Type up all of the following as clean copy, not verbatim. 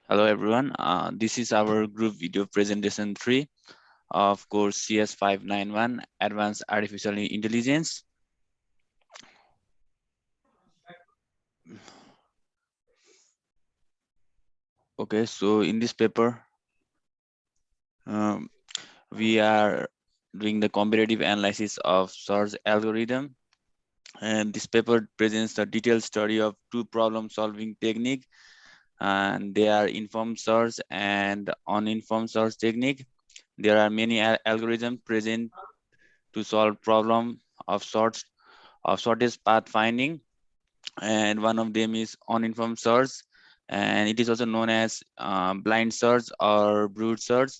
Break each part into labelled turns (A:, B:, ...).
A: Hello everyone, this is our group video presentation 3 of course CS591 Advanced Artificial Intelligence. Okay, so in this paper, um, we are doing the comparative analysis of search algorithm, and this paper presents the detailed study of two problem solving technique, and they are informed search and uninformed search technique. There are many algorithms present to solve problem of shortest path finding, and one of them is uninformed search, and it is also known as blind search or brute search.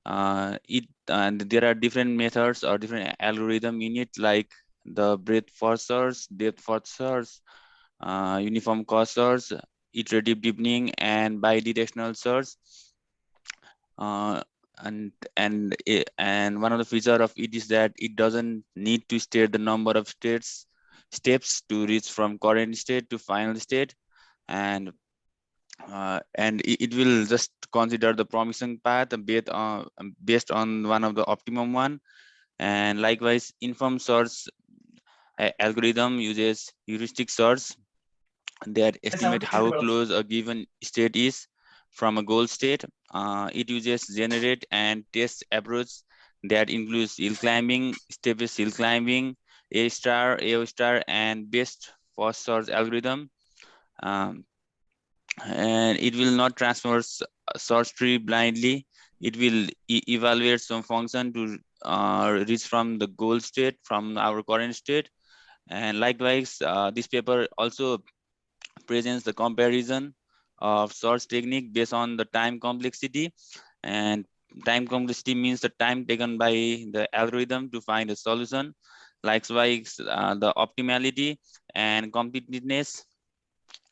A: It and there are different methods or different algorithm in it, like the breadth first search, depth first search, uniform cost search, iterative deepening, and bidirectional search. uh, and one of the feature of it is that it doesn't need to state the number of steps to reach from current state to final state, and it will just consider the promising path based on one of the optimum one. And likewise, informed search algorithm uses heuristic search that estimate how close a given state is from a goal state. It uses generate and test approach that includes hill climbing, step-based hill climbing, A star, AO star, and best first search algorithm. Um, and it will not transfer search tree blindly. It will evaluate some function to reach from the goal state from our current state. And likewise, this paper also presents the comparison of search technique based on the time complexity. And time complexity means the time taken by the algorithm to find a solution. Likewise, the optimality and completeness.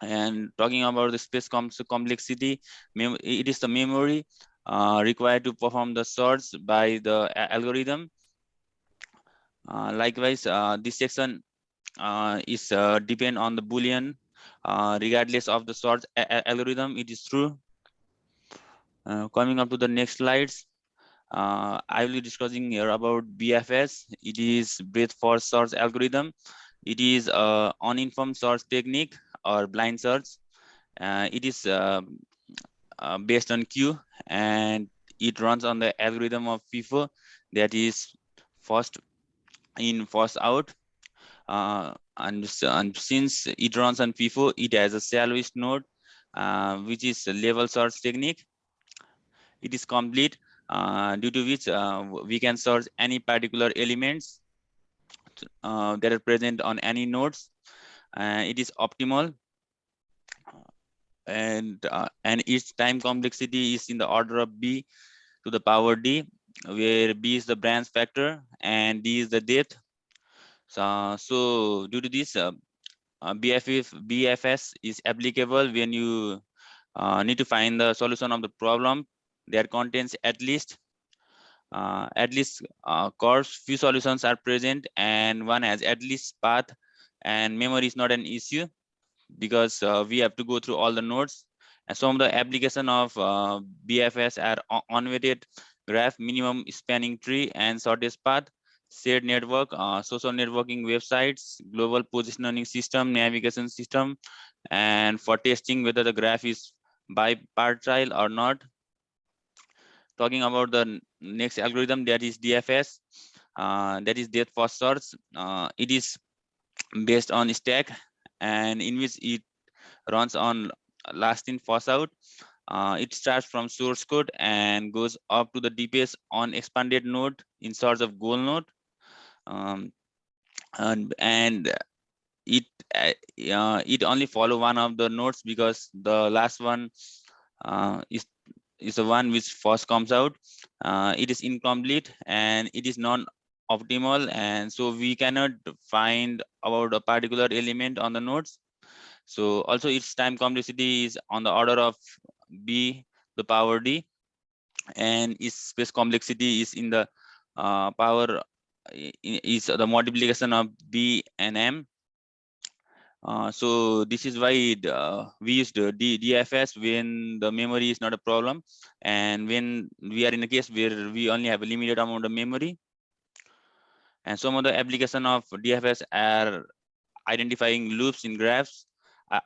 A: And talking about the space complexity, it is the memory required to perform the search by the algorithm. Likewise, this section is depend on the Boolean, regardless of the search algorithm. It is true. Coming up to the next slides, I will be discussing here about BFS. It is breadth first search algorithm. It is uninformed search technique or blind search. It is based on Q, and it runs on the algorithm of FIFO, that is first in, first out. And since it runs on FIFO, it has a shallowest node, which is a level search technique. It is complete, due to which we can search any particular elements that are present on any nodes. It is optimal, and its time complexity is in the order of B to the power D, where B is the branch factor and D is the depth. So due to this, BFS is applicable when you need to find the solution of the problem that contains course few solutions are present, and one has at least path, and memory is not an issue because we have to go through all the nodes. And some of the application of BFS are unweighted graph, minimum spanning tree, and shortest path, shared network, social networking websites, global positioning system, navigation system, and for testing whether the graph is bipartile or not. Talking about the next algorithm, that is DFS, that is depth first search. It is based on stack, and in which it runs on last in first out. It starts from source code and goes up to the deepest on expanded node in search of goal node. Um, and it it only follow one of the nodes because the last one is the one which first comes out. It is incomplete and it is non-optimal, and so we cannot find about a particular element on the nodes. So also its time complexity is on the order of B the power D, and its space complexity is in the power is the multiplication of B and M. So this is why we used DFS when the memory is not a problem, and when we are in a case where we only have a limited amount of memory. And some of the application of DFS are identifying loops in graphs,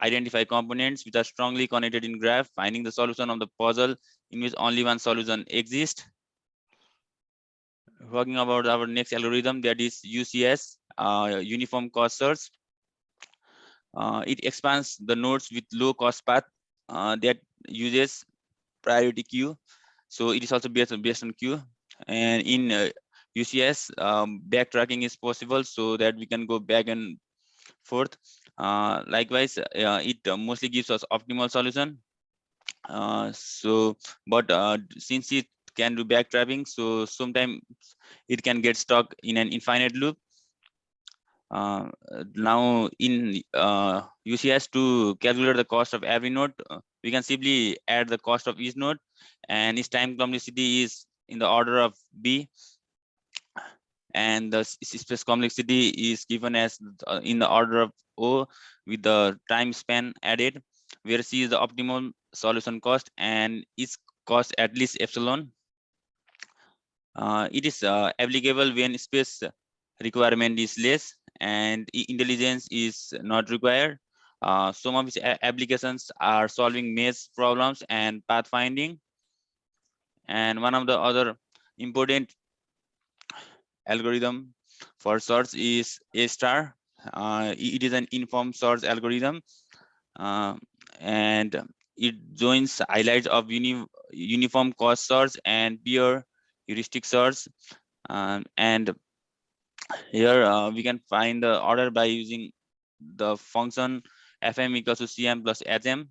A: identify components which are strongly connected in graph, finding the solution of the puzzle in which only one solution exists. Talking about our next algorithm, that is UCS, Uniform Cost Search. It expands the nodes with low cost path that uses priority queue. So it is also based on queue. And in UCS, backtracking is possible so that we can go back and forth. Likewise, it mostly gives us optimal solution. But since it can do backtracking, so sometimes it can get stuck in an infinite loop. Now in UCS, to calculate the cost of every node, we can simply add the cost of each node, and its time complexity is in the order of B, and the space complexity is given as in the order of O with the time span added, where C is the optimum solution cost and its cost at least epsilon. It is applicable when space requirement is less and intelligence is not required. Some of its applications are solving maze problems and pathfinding. And one of the other important algorithm for search is A*. It is an informed search algorithm, and it joins highlights of uniform cost search and pure heuristic search. And here we can find the order by using the function fm equals to cm plus hm,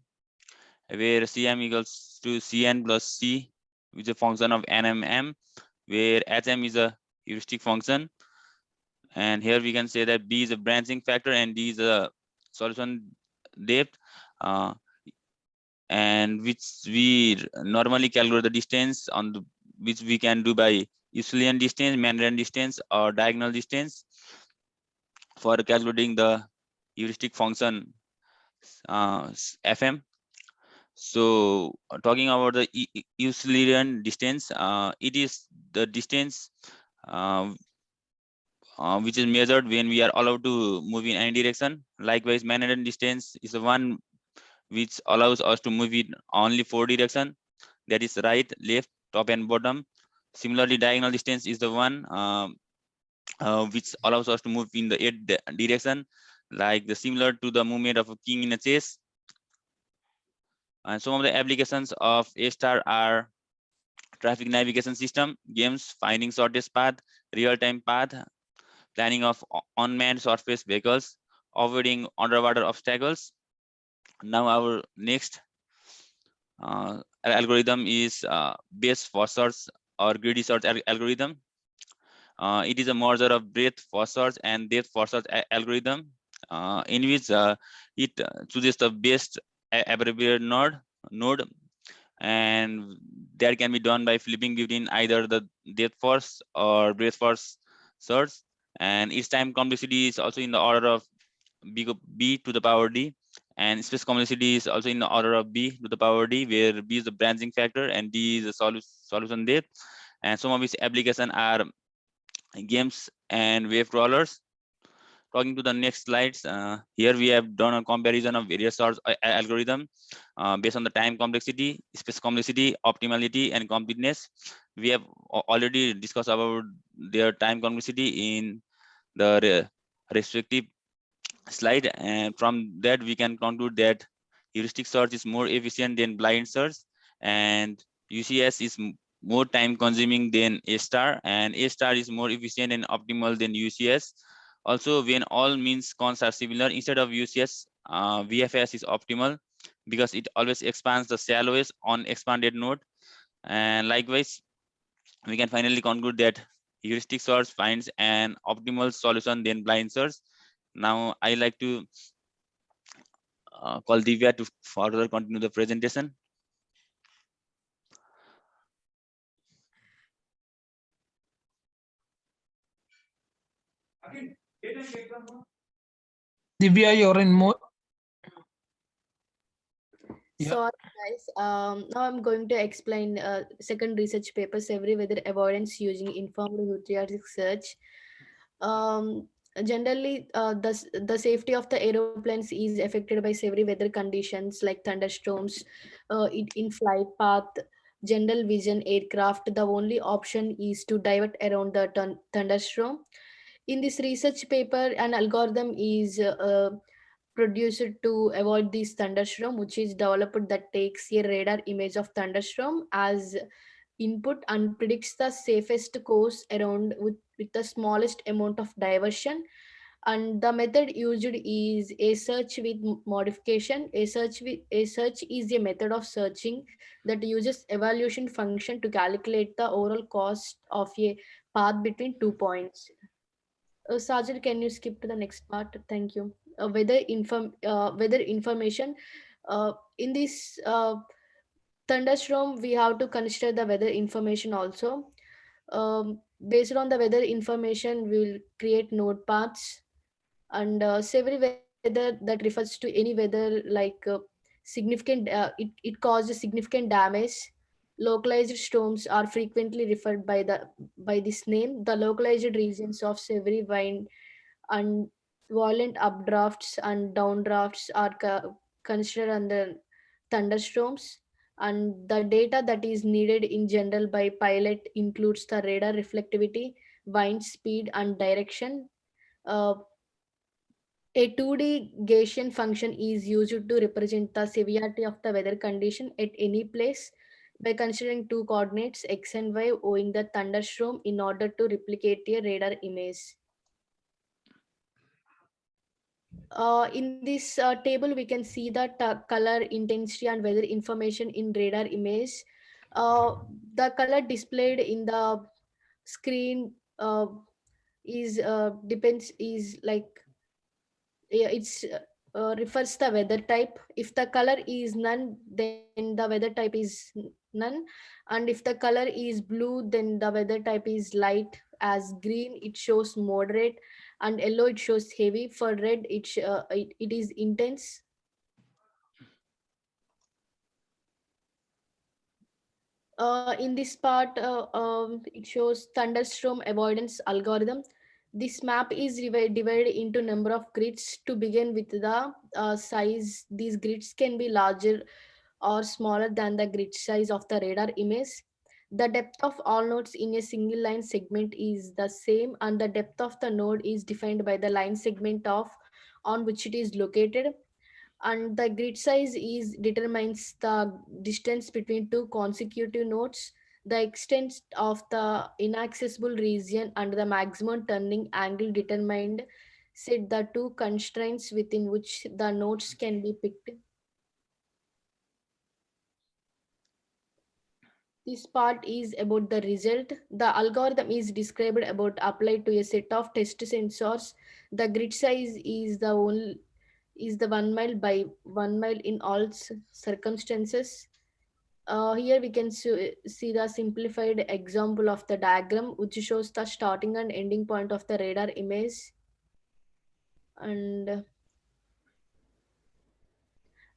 A: where cm equals to cn plus c, which is a function of nmm, where hm is a heuristic function. And here we can say that b is a branching factor and d is a solution depth, and which we normally calculate the distance on the, which we can do by Euclidean distance, Mandarin distance, or diagonal distance for calculating the heuristic function fm. So talking about the Euclidean distance, it is the distance uh, which is measured when we are allowed to move in any direction. Likewise, Manhattan distance is the one which allows us to move in only 4 direction, that is right, left, top, and bottom. Similarly, diagonal distance is the one which allows us to move in the 8 direction, like the similar to the movement of a king in a chess. And some of the applications of A* are traffic navigation system, games, finding shortest path, real-time path, planning of unmanned surface vehicles, avoiding underwater obstacles. Now our next algorithm is base first search or greedy search algorithm. It is a merger of breadth first search and depth first search algorithm, in which it chooses the best abbreviated node, and that can be done by flipping between either the depth first or breadth first search. And its time complexity is also in the order of b to the power d, and space complexity is also in the order of b to the power d, where b is the branching factor and d is the solution depth. And some of its applications are games and wave crawlers. Talking to the next slides, here we have done a comparison of various sorts of algorithm based on the time complexity, space complexity, optimality, and completeness. We have already discussed about their time complexity in the respective slide, and from that we can conclude that heuristic search is more efficient than blind search, and UCS is more time consuming than A*, and A* is more efficient and optimal than UCS. Also, when all means cons are similar, instead of UCS, VFS is optimal because it always expands the shallowest on expanded node. And likewise, we can finally conclude that heuristic search finds an optimal solution than blind search. Now I like to call Divya to further continue the presentation.
B: Divya, you're in Yeah.
C: Sorry, guys. Now I'm going to explain second research paper, severe weather avoidance using informed patriotic search. Um, Generally, the safety of the aeroplanes is affected by severe weather conditions like thunderstorms, in flight path, general vision aircraft. The only option is to divert around the thunderstorm. In this research paper, an algorithm is produced to avoid this thunderstorm, which is developed that takes a radar image of thunderstorm as input and predicts the safest course around with the smallest amount of diversion. And the method used is a search with modification. A search is a method of searching that uses evaluation function to calculate the overall cost of a path between 2 points. Sajid, can you skip to the next part? Thank you. Weather information. In this thunderstorm, we have to consider the weather information also. Based on the weather information, we will create node paths, and severe weather that refers to any weather like it causes significant damage. Localized storms are frequently referred by this name. The localized regions of severe wind and violent updrafts and downdrafts are considered under thunderstorms. And the data that is needed in general by pilot includes the radar reflectivity, wind speed and direction. uh, a 2D Gaussian function is used to represent the severity of the weather condition at any place by considering two coordinates x and y owing the thunderstorm in order to replicate a radar image. In this table, we can see that color intensity and weather information in radar image. Uh, the color displayed in the screen is depends is like, yeah, it's refers the weather type. If the color is none, then the weather type is none, and if the color is blue, then the weather type is light. As green it shows moderate, and yellow it shows heavy. For red it is intense. In this part, it shows thunderstorm avoidance algorithm. This map is divided into number of grids. To begin with the size, these grids can be larger or smaller than the grid size of the radar image. The depth of all nodes in a single line segment is the same, and the depth of the node is defined by the line segment of on which it is located. And the grid size is determines the distance between two consecutive nodes, the extent of the inaccessible region, and the maximum turning angle determined set the two constraints within which the nodes can be picked. This part is about the result. The algorithm is described about applied to a set of test sensors. The grid size is the 1 mile by 1 mile in all circumstances. Here we can see the simplified example of the diagram, which shows the starting and ending point of the radar image. And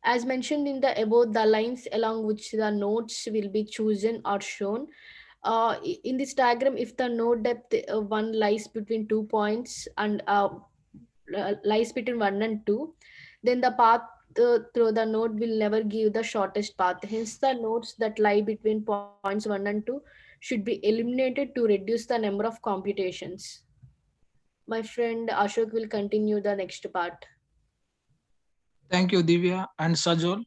C: as mentioned in the above, the lines along which the nodes will be chosen are shown. In this diagram, if the node depth one lies between 2 points and lies between 1 and 2, then the path through the node will never give the shortest path. Hence, the nodes that lie between points 1 and 2 should be eliminated to reduce the number of computations. My friend Ashok will continue the next part.
B: Thank you, Divya and Sajol.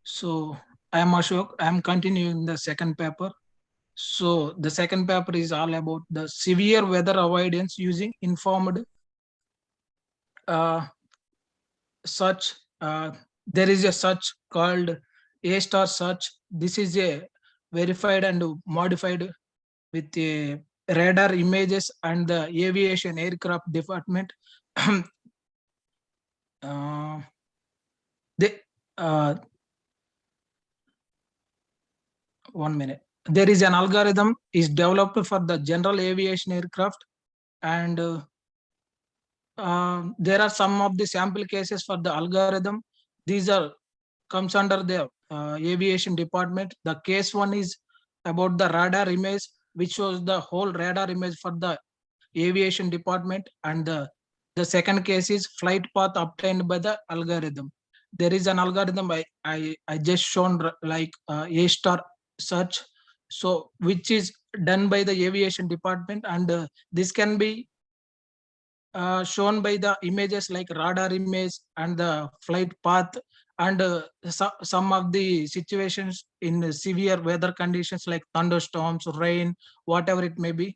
B: So I am Ashok. I am continuing the second paper. So the second paper is all about the severe weather avoidance using informed uh, search. There is a search called A star search. This is a verified and modified with a radar images and the aviation aircraft department. uh, they, uh, 1 minute. There is an algorithm is developed for the general aviation aircraft, and there are some of the sample cases for the algorithm. These are comes under the aviation department. The case 1 is about the radar image, which shows the whole radar image for the aviation department, and the second case is flight path obtained by the algorithm. There is an algorithm I just shown like A star search, so which is done by the aviation department, and this can be shown by the images like radar image and the flight path, and some of the situations in severe weather conditions like thunderstorms, rain, whatever it may be.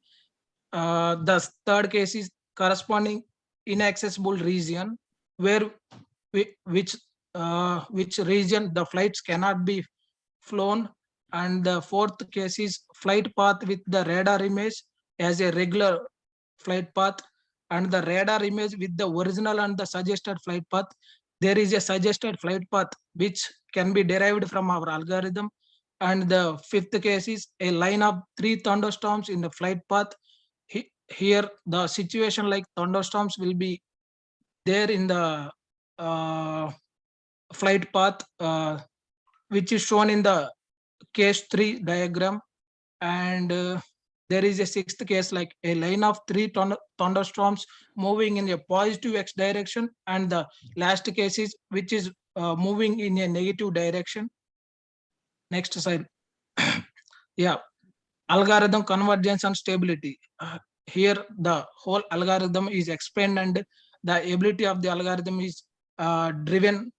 B: The third case is corresponding inaccessible region, where which region the flights cannot be flown, and the fourth case is flight path with the radar image as a regular flight path, and the radar image with the original and the suggested flight path. There is a suggested flight path which can be derived from our algorithm. And the fifth case is a line of 3 thunderstorms in the flight path. Here the situation like thunderstorms will be there in the flight path, which is shown in the case 3 diagram. And there is a sixth case like a line of 3 thunderstorms moving in a positive x direction, and the last case is which is moving in a negative direction. Next slide. Yeah, algorithm convergence and stability. Here the whole algorithm is explained, and the ability of the algorithm is driven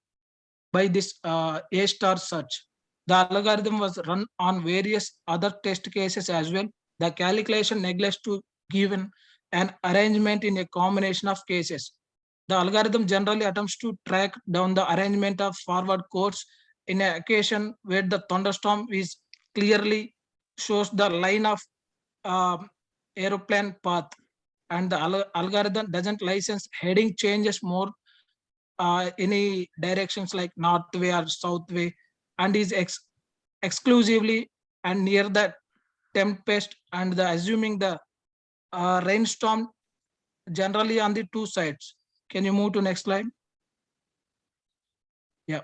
B: by this A star search. The algorithm was run on various other test cases as well. The calculation neglects to give an arrangement in a combination of cases. The algorithm generally attempts to track down the arrangement of forward course in an occasion where the thunderstorm is clearly shows the line of aeroplane path, and the algorithm doesn't license heading changes more any directions like north way or south way, and is exclusively and near the tempest, and the assuming the rainstorm generally on the two sides. Can you move to next slide? Yeah,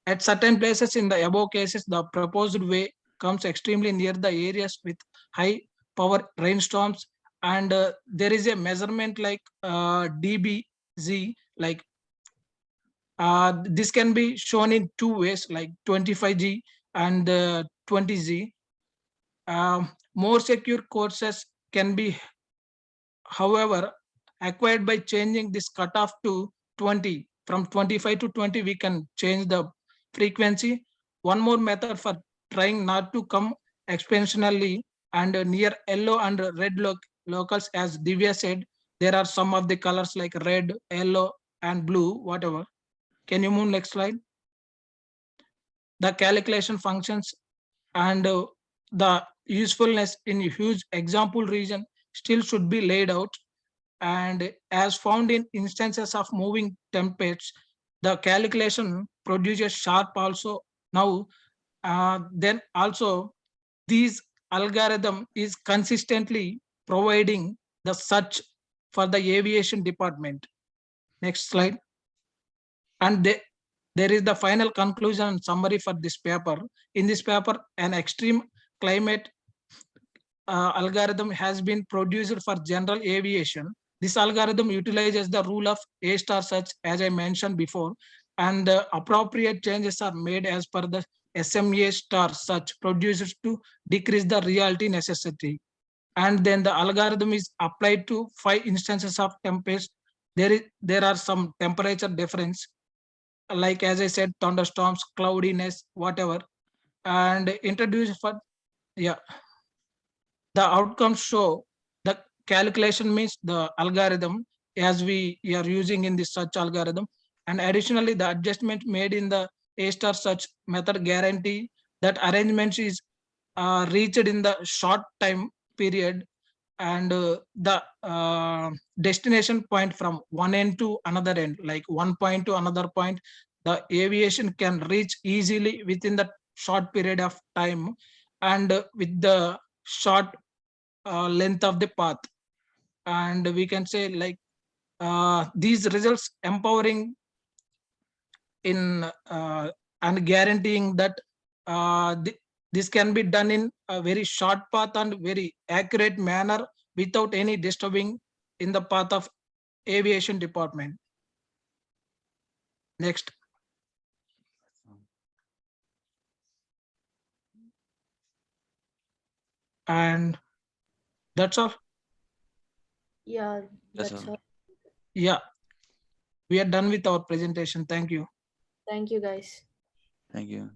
B: at certain places in the above cases, the proposed way comes extremely near the areas with high power rainstorms, and there is a measurement like dBz, like this can be shown in two ways like 25G and 20Z. More secure courses can be, however, acquired by changing this cutoff to 20. From 25 to 20, we can change the frequency. One more method for trying not to come exponentially and near yellow and red locals, as Divya said, there are some of the colors like red, yellow, and blue, whatever. Can you move next slide? The calculation functions and the usefulness in a huge example region still should be laid out. And as found in instances of moving templates, the calculation produces sharp also. Now, then also these algorithm is consistently providing the search for the aviation department. Next slide. And there is the final conclusion and summary for this paper. In this paper, an extreme climate algorithm has been produced for general aviation. This algorithm utilizes the rule of A star search, as I mentioned before, and appropriate changes are made as per the SMA star search produced to decrease the reality necessity. And then the algorithm is applied to 5 instances of tempest. There are some temperature difference, like as I said, thunderstorms, cloudiness, whatever, and introduced for, yeah. The outcomes show the calculation means the algorithm as we are using in this search algorithm, and additionally the adjustment made in the A star search method guarantee that arrangements is reached in the short time period, and the destination point from one end to another end, like one point to another point, the aviation can reach easily within the short period of time, and with the short length of the path. And we can say like these results empowering in and guaranteeing that this can be done in a very short path and very accurate manner without any disturbing in the path of aviation department. Next. And that's all.
C: Yeah,
A: That's
C: that's
A: all.
C: all.
B: Yeah, we are done with our presentation. Thank you.
C: Thank you, guys.
A: Thank you.